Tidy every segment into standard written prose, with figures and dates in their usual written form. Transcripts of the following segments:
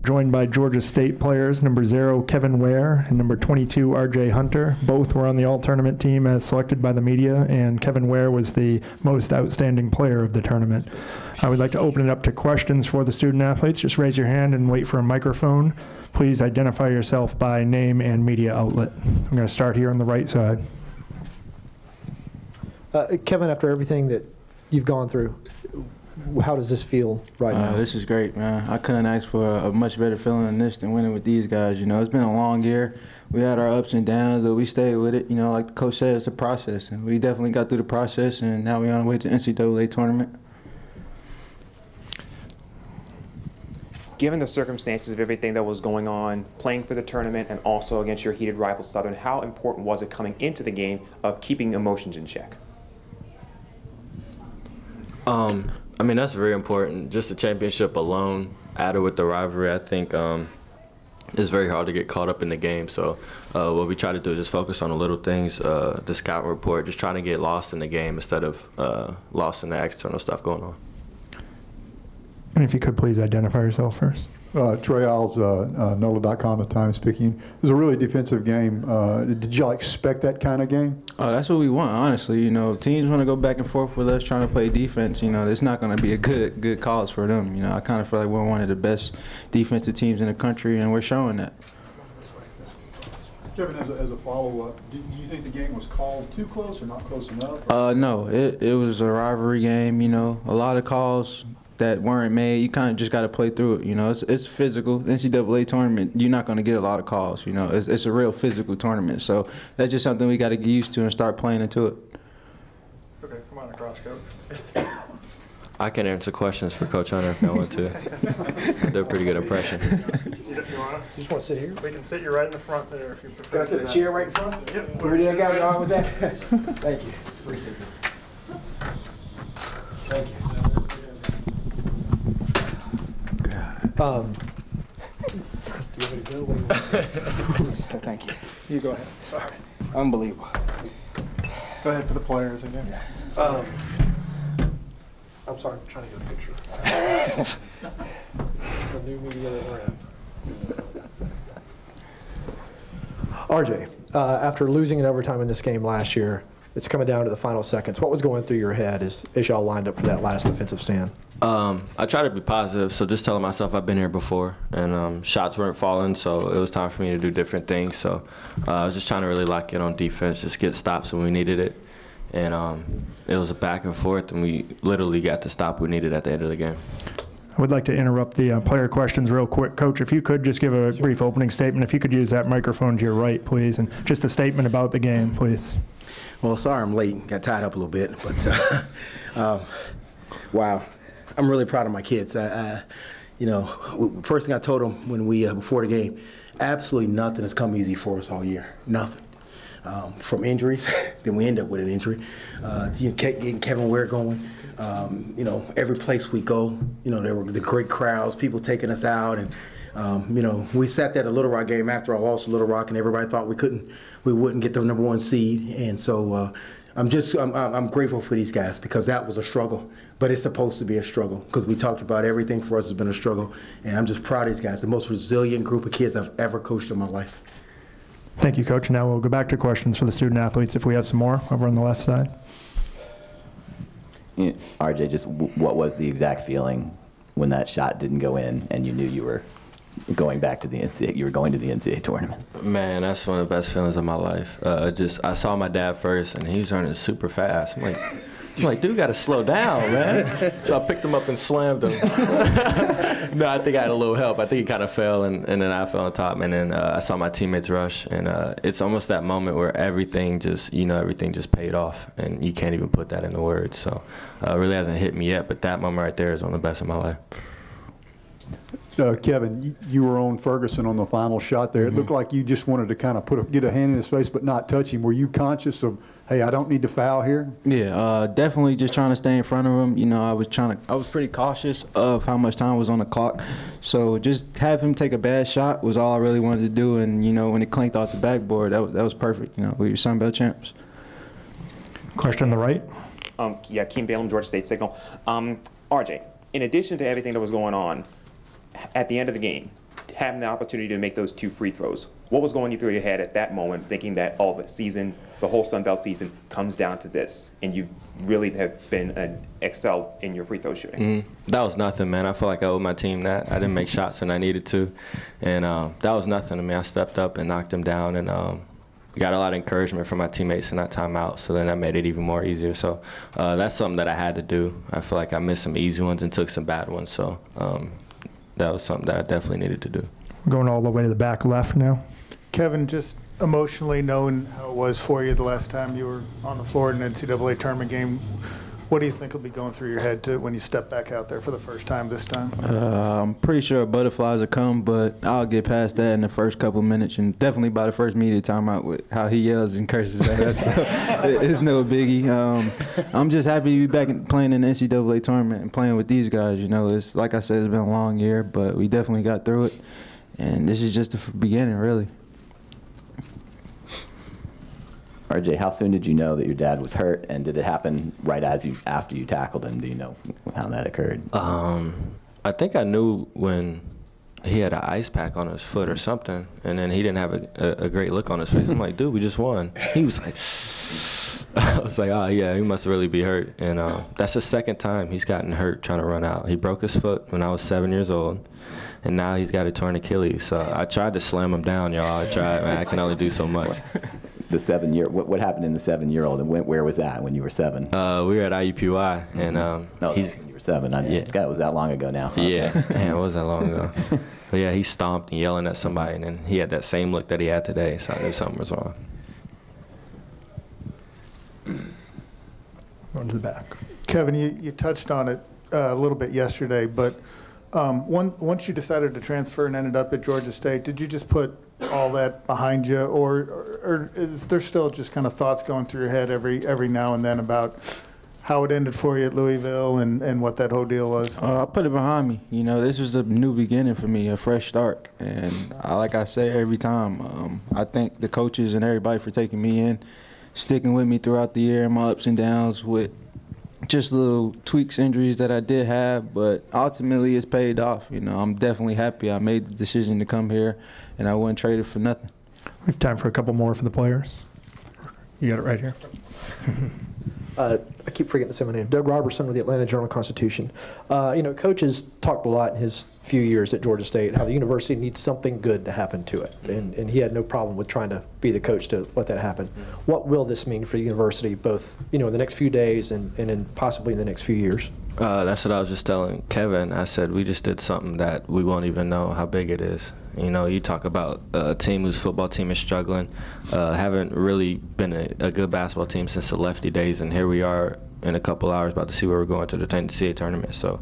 Joined by Georgia State players, number 0, Kevin Ware, and number 22, RJ Hunter. Both were on the all-tournament team as selected by the media, and Kevin Ware was the most outstanding player of the tournament. I would like to open it up to questions for the student athletes. Just raise your hand and wait for a microphone. Please identify yourself by name and media outlet. I'm going to start here on the right side. Kevin, after everything that you've gone through, how does this feel right now? This is great, man. I couldn't ask for a much better feeling than this than winning with these guys. You know, it's been a long year. We had our ups and downs, but we stayed with it. You know, like the coach said, it's a process. And we definitely got through the process, and now we're on the way to the NCAA tournament. Given the circumstances of everything that was going on, playing for the tournament and also against your heated rival Southern, how important was it coming into the game of keeping emotions in check? I mean, that's very important. Just the championship alone, added with the rivalry, I think it's very hard to get caught up in the game. So what we try to do is just focus on the little things, the scouting report, just trying to get lost in the game instead of lost in the external stuff going on. And if you could please identify yourself first. Trey Isles, NOLA.com, the Times Picayune. It was a really defensive game. Did y'all expect that kind of game? Oh, that's what we want, honestly. You know, if teams want to go back and forth with us trying to play defense, you know, it's not going to be a good cause for them. You know, I kind of feel like we're one of the best defensive teams in the country, and we're showing that. Kevin, as a follow-up, do you think the game was called too close or not close enough? No, it was a rivalry game, you know, a lot of calls that weren't made. You kind of just got to play through it. You know, it's physical. The NCAA tournament, you're not going to get a lot of calls. You know, it's a real physical tournament. So that's just something we got to get used to and start playing into it. Okay, come on across, Coach. I can answer questions for Coach Hunter if you want to. I do a pretty good impression. You just want to sit here? We can sit you right in the front there if you prefer. Can I sit a chair right in front? Yep. We didn't got it on with that? Thank you. Appreciate it. Thank you. Do you want me to go? Thank you. You go ahead. Sorry. Unbelievable. Go ahead for the players again. Yeah. I'm sorry, I'm trying to get a picture. The new media around. RJ, after losing in overtime in this game last year, it's coming down to the final seconds. What was going through your head as y'all lined up for that last defensive stand? I try to be positive, so just telling myself I've been here before, and shots weren't falling, so it was time for me to do different things. So I was just trying to really lock in on defense, just get stops when we needed it. And it was a back and forth, and we literally got the stop we needed at the end of the game. I would like to interrupt the player questions real quick. Coach, if you could just give a brief opening statement. If you could use that microphone to your right, please, and just a statement about the game, please. Well, sorry I'm late. Got tied up a little bit, but wow, I'm really proud of my kids. You know, the first thing I told them when we before the game, absolutely nothing has come easy for us all year. Nothing. From injuries, then we end up with an injury. Getting Kevin Ware going. You know, every place we go, you know, there were the great crowds, people taking us out, and you know, we sat there at the Little Rock game after I lost to Little Rock, and everybody thought we wouldn't get the #1 seed, and so I'm grateful for these guys because that was a struggle, but it's supposed to be a struggle because we talked about everything for us has been a struggle, and I'm just proud of these guys, the most resilient group of kids I've ever coached in my life. Thank you, Coach. Now we'll go back to questions for the student athletes if we have some more over on the left side. Yeah, RJ, just what was the exact feeling when that shot didn't go in and you knew you were going back to the NCAA, you were going to the NCAA tournament? Man, that's one of the best feelings of my life. I saw my dad first, and he was running super fast. I'm like, dude, got to slow down, man. So I picked him up and slammed him. No, I think I had a little help. I think he kind of fell, and then I fell on top, and then I saw my teammates rush, and it's almost that moment where everything just, you know, everything just paid off, and you can't even put that into words. So it really hasn't hit me yet, but that moment right there is one of the best of my life. Kevin, you were on Ferguson on the final shot there. It looked like you just wanted to kind of get a hand in his face but not touch him. Were you conscious of, hey, I don't need to foul here? Yeah, definitely just trying to stay in front of him. You know, I was pretty cautious of how much time was on the clock. So just have him take a bad shot was all I really wanted to do. And, you know, when it clanked off the backboard, that was perfect. You know, we were Sun Belt champs. Question on the right. Yeah, Keem Balaam, Georgia State Signal. RJ, in addition to everything that was going on, at the end of the game, having the opportunity to make those 2 free throws. What was going through your head at that moment, thinking that the season, the whole Sun Belt season, comes down to this, and you really have been excelled in your free throw shooting? That was nothing, man. I feel like I owed my team that. I didn't make shots when I needed to, and that was nothing to me. I stepped up and knocked them down, and got a lot of encouragement from my teammates in that timeout, so then that made it even more easier. So that's something that I had to do. I feel like I missed some easy ones and took some bad ones, so that was something that I definitely needed to do. We're going all the way to the back left now. Kevin, just emotionally knowing how it was for you the last time you were on the floor in an NCAA tournament game, what do you think will be going through your head when you step back out there for the first time this time? I'm pretty sure butterflies will come, but I'll get past that in the first couple minutes, and definitely by the first media timeout with how he yells and curses at us. It's no biggie. I'm just happy to be back playing in the NCAA tournament and playing with these guys. You know, it's like I said, it's been a long year, but we definitely got through it, and this is just the beginning, really. RJ, how soon did you know that your dad was hurt, and did it happen right after you tackled him? Do you know how that occurred? I think I knew when he had an ice pack on his foot or something, and then he didn't have a great look on his face. I'm like, dude, we just won. He was like, I was like, oh yeah, he must really be hurt. And that's the second time he's gotten hurt trying to run out. He broke his foot when I was 7 years old, and now he's got a torn Achilles. So I tried to slam him down, y'all. I tried, man. I can only do so much. The 7-year, what happened in the 7-year-old, and where was that when you were 7? We were at IUPUI, and he's when you were 7. Yeah. God, it was that long ago now. Huh? Yeah, man, it wasn't that long ago. But yeah, he stomped and yelling at somebody, and then he had that same look that he had today, so I knew something was wrong. Going to the back. Kevin, you touched on it a little bit yesterday, but once you decided to transfer and ended up at Georgia State, did you just put all that behind you, or is there still just kind of thoughts going through your head every now and then about how it ended for you at Louisville and what that whole deal was? I put it behind me. You know, this was a new beginning for me, a fresh start. And like I say every time, I thank the coaches and everybody for taking me in, sticking with me throughout the year and my ups and downs with just little tweaks, injuries that I did have, but ultimately it's paid off. You know, I'm definitely happy I made the decision to come here, and I wasn't traded for nothing. We have time for a couple more for the players. You got it right here. I keep forgetting to say my name. Doug Robertson with the Atlanta Journal-Constitution. Coach has talked a lot in his few years at Georgia State how the university needs something good to happen to it, and he had no problem with trying to be the coach to let that happen. What will this mean for the university, both in the next few days and possibly in the next few years? That's what I was just telling Kevin. I said we just did something that we won't even know how big it is. You know, you talk about a team whose football team is struggling, haven't really been a good basketball team since the Lefty days, and here we are in a couple hours about to see where we're going to the NCAA tournament. So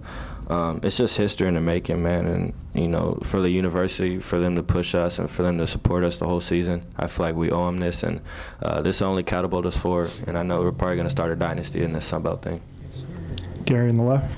it's just history in the making, man. And, for the university, for them to push us and for them to support us the whole season, I feel like we owe them this, and this only catapult us forward. And I know we're probably going to start a dynasty in this Sun Belt thing. Gary in the left.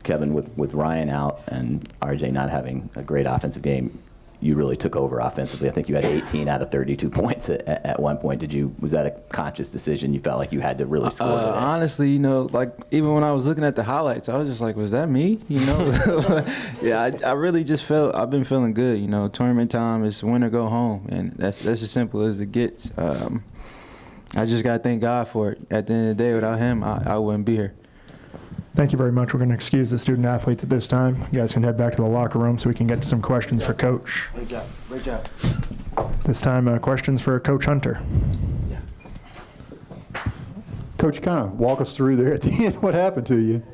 Kevin, with Ryan out and RJ not having a great offensive game, you really took over offensively. I think you had 18 out of 32 points at one point. Was that a conscious decision? You felt like you had to really score today? Honestly, like even when I was looking at the highlights, I was just like, was that me? Yeah, I really just I've been feeling good. Tournament time is win or go home, and that's as simple as it gets. I just got to thank God for it. At the end of the day, without him, I wouldn't be here. Thank you very much. We're going to excuse the student athletes at this time. You guys can head back to the locker room so we can get to some questions for Coach. Great job. Great job. This time, questions for Coach Hunter. Yeah. Coach, kind of walk us through there at the end. What happened to you?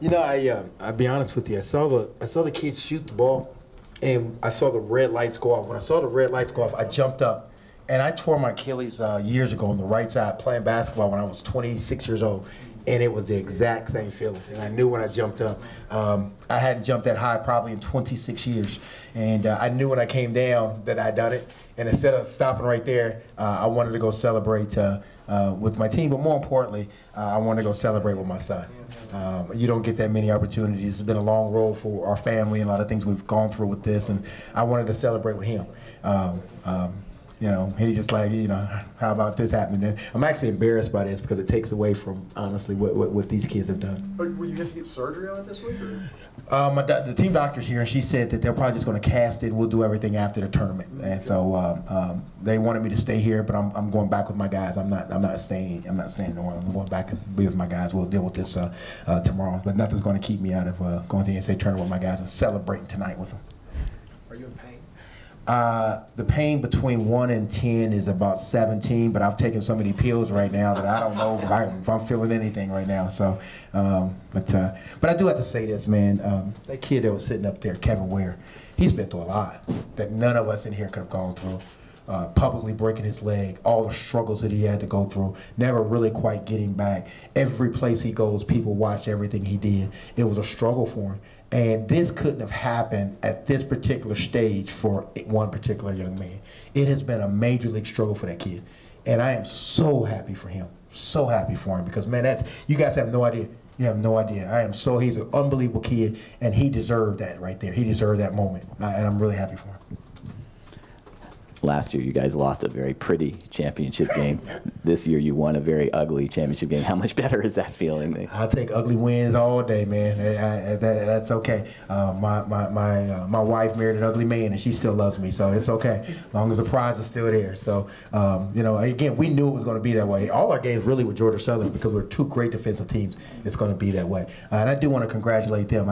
I'll be honest with you. I saw the kids shoot the ball, and I saw the red lights go off. When I saw the red lights go off, I jumped up, and I tore my Achilles years ago on the right side playing basketball when I was 26 years old. And it was the exact same feeling. And I knew when I jumped up, I hadn't jumped that high probably in 26 years. And I knew when I came down that I'd done it. And instead of stopping right there, I wanted to go celebrate with my team. But more importantly, I wanted to go celebrate with my son. You don't get that many opportunities. It's been a long road for our family and a lot of things we've gone through with this. And I wanted to celebrate with him. You know, he just like, you know, how about this happening? And I'm actually embarrassed by this because it takes away from, honestly, what these kids have done. But were you going to get surgery on it this week? Or? The team doctor's here, and she said that they're probably just going to cast it. We'll do everything after the tournament. And so they wanted me to stay here, but I'm going back with my guys. I'm not staying in New Orleans. I'm going back and be with my guys. We'll deal with this tomorrow. But nothing's going to keep me out of going to the NCAA tournament with my guys and celebrating tonight with them. Are you in pain? The pain between 1 and 10 is about 17, but I've taken so many pills right now that I don't know if I'm feeling anything right now. So, but I do have to say this, man. That kid that was sitting up there, Kevin Ware, he's been through a lot that none of us in here could have gone through. Publicly breaking his leg, all the struggles that he had to go through, never really quite getting back. Every place he goes, people watch everything he did. It was a struggle for him. And this couldn't have happened at this particular stage for one particular young man. It has been a major league struggle for that kid. And I am so happy for him. So happy for him because, man, you guys have no idea. You have no idea. He's an unbelievable kid, and he deserved that right there. He deserved that moment, and I'm really happy for him. Last year, you guys lost a very pretty championship game. This year, you won a very ugly championship game. How much better is that feeling? I'll take ugly wins all day, man. That's okay. My wife married an ugly man, and she still loves me, so it's okay as long as the prize is still there. So, again, we knew it was going to be that way. All our games really with Georgia Southern because we're two great defensive teams. It's going to be that way, and I do want to congratulate them.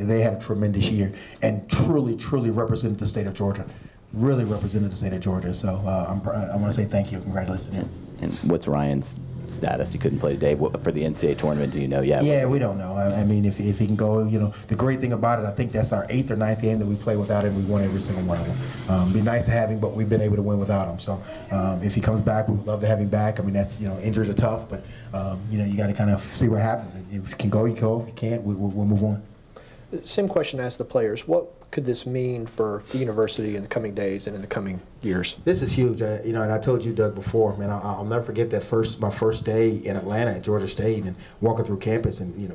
They had a tremendous year and truly, truly represented the state of Georgia. Really represented the state of Georgia, so I want to say thank you, congratulations to him. And what's Ryan's status? He couldn't play today for the NCAA tournament. Do you know yet? Yeah, we don't know. I mean, if he can go, the great thing about it, I think that's our 8th or 9th game that we play without him. We won every single one of them. Be nice to have him, but we've been able to win without him. So if he comes back, we would love to have him back. I mean, that's injuries are tough, but you got to kind of see what happens. If you can go, you go. If you can't, we'll move on. Same question asked the players. What could this mean for the university in the coming days and in the coming years? This is huge. And I told you, Doug, before, man, I'll never forget my first day in Atlanta at Georgia State and walking through campus and,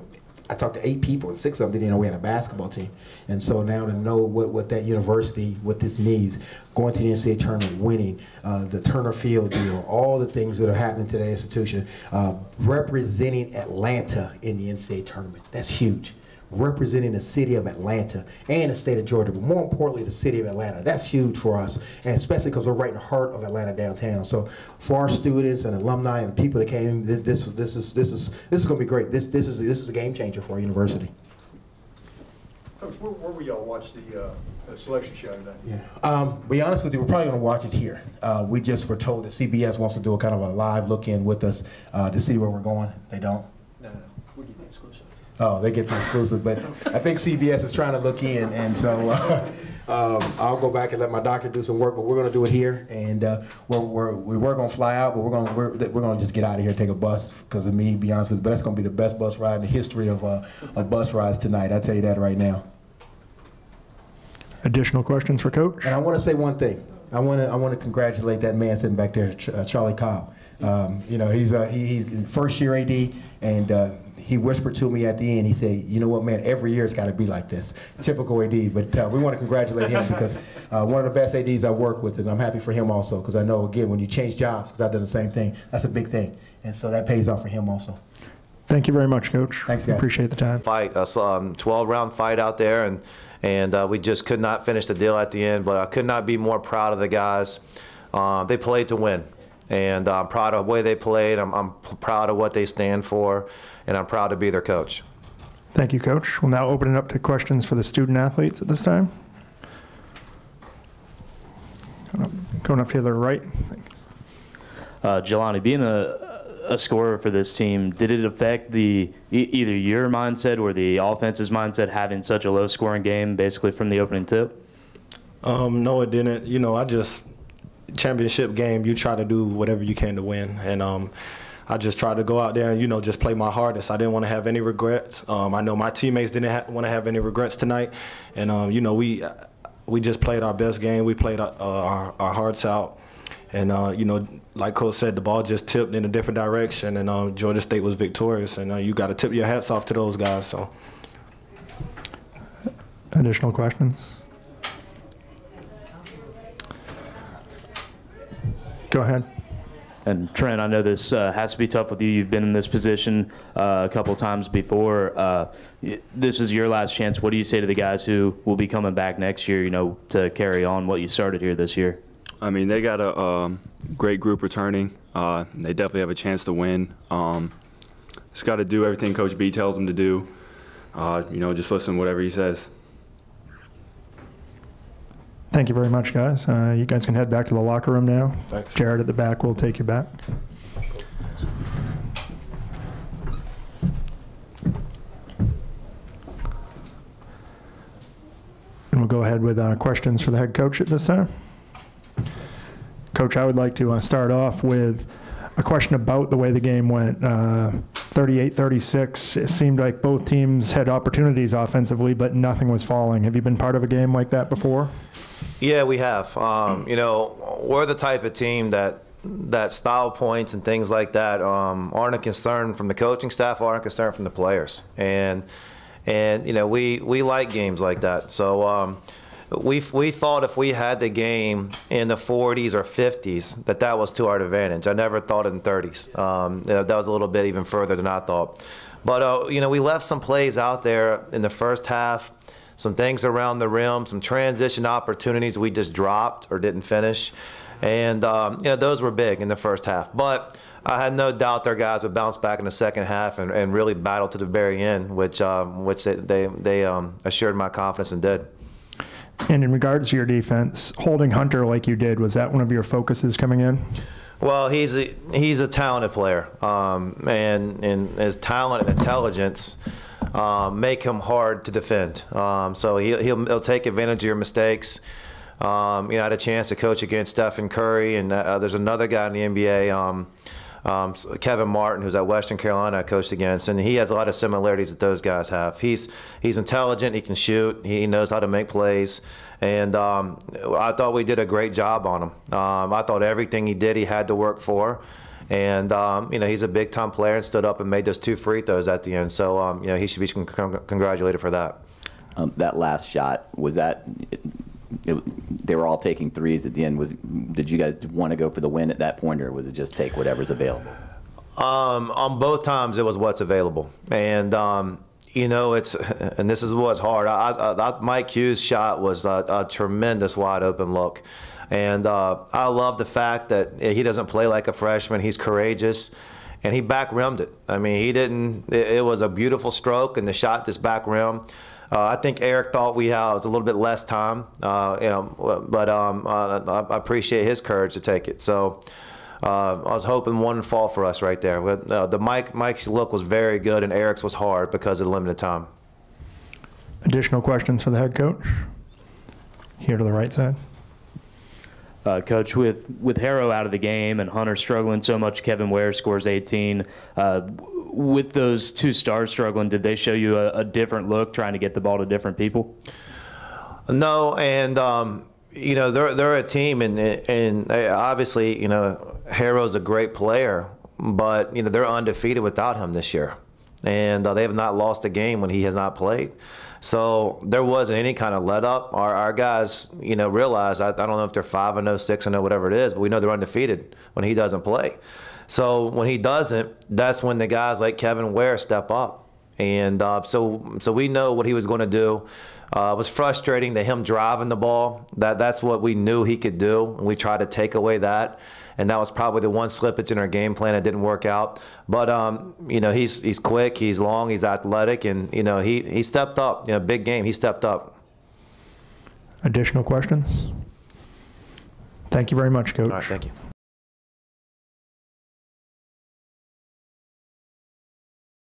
I talked to 8 people and 6 of them didn't know we had a basketball team. And so now to know what that university, what this needs, going to the NCAA tournament, winning, the Turner Field deal, all the things that are happening to the institution, representing Atlanta in the NCAA tournament, that's huge. Representing the city of Atlanta and the state of Georgia, but more importantly, the city of Atlanta. That's huge for us, and especially because we're right in the heart of Atlanta downtown. So for our students and alumni and people that came, this is going to be great. This is a game changer for our university. Coach, where will y'all watch the selection show today? Yeah. Be honest with you, we're probably going to watch it here. We just were told that CBS wants to do a kind of a live look-in with us to see where we're going. They don't. No. We get the exclusive. Oh, they get the exclusive, but I think CBS is trying to look in, and so I'll go back and let my doctor do some work. But we're going to do it here, and we were going to fly out, but we're going to just get out of here, take a bus because of me. Be honest with you, but that's going to be the best bus ride in the history of bus rides tonight. I tell you that right now. Additional questions for Coach? And I want to say one thing. I want to congratulate that man sitting back there, Charlie Cobb. He's first year AD, and he whispered to me at the end, he said, you know what, man, every year it's got to be like this. Typical AD, but we want to congratulate him because one of the best ADs I work with, and I'm happy for him also because I know, again, when you change jobs, because I've done the same thing, that's a big thing. And so that pays off for him also. Thank you very much, Coach. Thanks, guys. Appreciate the time. Fight, a 12-round fight out there, and we just could not finish the deal at the end, but I could not be more proud of the guys. They played to win. And I'm proud of the way they played. I'm proud of what they stand for, and I'm proud to be their coach. Thank you, Coach. We'll now open it up to questions for the student athletes at this time. Going up to the right. Jelani, being a scorer for this team, did it affect either your mindset or the offense's mindset having such a low-scoring game basically from the opening tip? No, it didn't. Championship game, you try to do whatever you can to win, and I just tried to go out there and just play my hardest. I didn't want to have any regrets. I know my teammates didn't want to have any regrets tonight, and we just played our best game. We played our hearts out, and like Coach said, the ball just tipped in a different direction, and Georgia State was victorious, and you got to tip your hats off to those guys. So, additional questions? Go ahead. And Trent, I know this has to be tough with you. You've been in this position a couple times before. This is your last chance. What do you say to the guys who will be coming back next year, to carry on what you started here this year? I mean, they got a great group returning. They definitely have a chance to win. Just got to do everything Coach B tells them to do. Just listen to whatever he says. Thank you very much, guys. You guys can head back to the locker room now. Thanks. Jared at the back will take you back. And we'll go ahead with questions for the head coach at this time. Coach, I would like to start off with a question about the way the game went. 38-36, it seemed like both teams had opportunities offensively, but nothing was falling. Have you been part of a game like that before? Yeah, we have. We're the type of team that style points and things like that aren't a concern from the coaching staff, aren't a concern from the players. And we like games like that. So we thought if we had the game in the 40s or 50s, that was to our advantage. I never thought in 30s. That was a little bit even further than I thought. But, we left some plays out there in the first half, some things around the rim, some transition opportunities we just dropped or didn't finish. And, those were big in the first half. But I had no doubt their guys would bounce back in the second half and really battle to the very end, which they assured my confidence and did. And in regards to your defense, holding Hunter like you did, was that one of your focuses coming in? Well, he's a talented player, and his talent and intelligence make him hard to defend. So he'll take advantage of your mistakes. I had a chance to coach against Stephen Curry, and there's another guy in the NBA, Kevin Martin, who's at Western Carolina, I coached against, and he has a lot of similarities that those guys have. He's intelligent, he can shoot, he knows how to make plays, and I thought we did a great job on him. I thought everything he did, he had to work for, and he's a big-time player and stood up and made those 2 free throws at the end. So he should be congratulated for that. That last shot, was that? They were all taking threes at the end. Did you guys want to go for the win at that point, or was it just take whatever's available? On both times, it was what's available, and and this is what's hard. Mike Hughes' shot was a tremendous wide open look, and I love the fact that he doesn't play like a freshman. He's courageous, and he back rimmed it. I mean, he didn't. It was a beautiful stroke, and the shot just back rim. I think Eric thought we had was a little bit less time, but I appreciate his courage to take it. So I was hoping one would fall for us right there. But Mike's look was very good, and Eric's was hard because of the limited time. Additional questions for the head coach? Here to the right side. Coach, with Harrow out of the game and Hunter struggling so much, Kevin Ware scores 18. With those 2 stars struggling, did they show you a different look trying to get the ball to different people? No, and they're a team, and obviously Harrow's a great player, but they're undefeated without him this year, and they have not lost a game when he has not played. So there wasn't any kind of let up. Our guys, realize I don't know if they're 5-0, 6-0, whatever it is, but we know they're undefeated when he doesn't play. So when he doesn't, that's when the guys like Kevin Ware step up. And so we know what he was going to do. It was frustrating that him driving the ball, that's what we knew he could do, and we tried to take away that. And that was probably the one slippage in our game plan that didn't work out. But, he's quick, he's long, he's athletic, and, he stepped up. Big game, he stepped up. Additional questions? Thank you very much, Coach. All right, thank you.